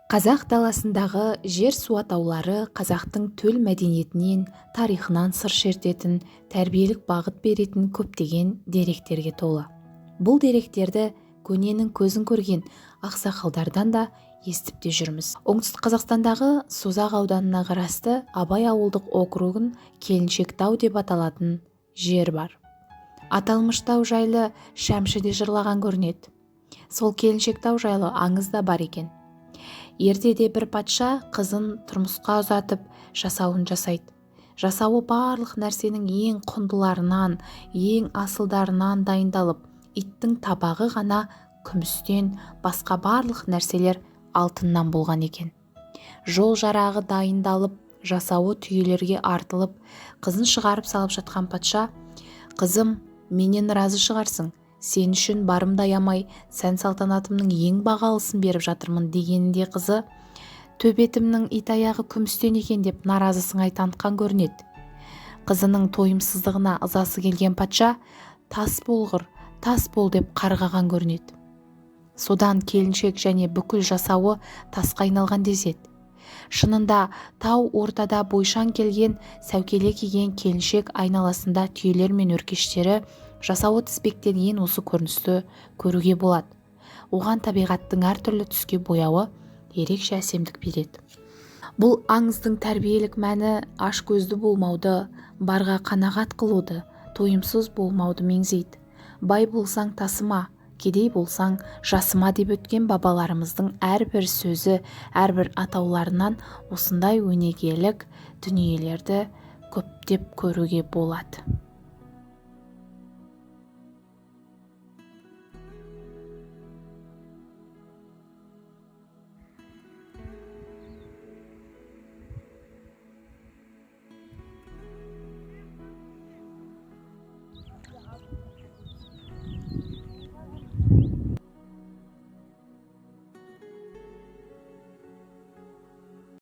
Қазақ даласындағы жер-су атаулары қазақтың төл мәдениетінен, тарихынан сыр шертетін, тәрбиелік бағыт беретін көптеген деректерге толы. Бұл деректерді көненің көзін көрген ақсақалдардан да естіп те жүрміз. Оңтүстік Қазақстандағы Созақ ауданына қарасты Абай ауылдық округін Келіншектау деп аталатын жер бар. Аталмыш тау жайлы Шәмші де жырлаған көрінеді. Сол Келіншектау жайлы аңыз да бар екен. Ертеде бір патша қызын тұрмысқа ұзатып жасауын жасайды. Жасауы барлық нәрсенің ең құндыларынан, ең асылдарынан дайындалып, иттің табағы ғана күмістен, басқа барлық нәрселер алтыннан болған екен. Жол жарағы дайындалып, жасауы түйелерге артылып, қызын шығарып салып жатқан патша: «Қызым, менен разы шығарсың, сен үшін барымды аямай, сән-салтанатымның ең бағалысын беріп жатырмын» дегенінде қызы: «Төбетімнің ит аяғы күмістен екен» деп наразы сыңай танытқан көрінеді. Қызының тойымсыздығына ызасы келген патша: «Тас болғыр, тас бол» деп қарғаған көрінеді. Содан келіншек және бүкіл жасауы тасқа айналған деседі. Шынында тау ортада бойшаң келген, сәукеле киген келіншек айналасында түйелер мен өркештері, жасауы тізбектелген осы көріністі көруге болады. Оған табиғаттың әртүрлі түске бояуы ерекше әсемдік береді. Бұл аңыздың тәрбиелік мәні аш көзді болмауды, барға қанағат қылуды, тойымсыз болмауды меңзейді. Бай болсаң тасыма, кедей болсаң жасыма деп өткен бабаларымыздың әрбір сөзі, әрбір атауларынан осындай өнегелік дүниелерді көптеп көруге болады.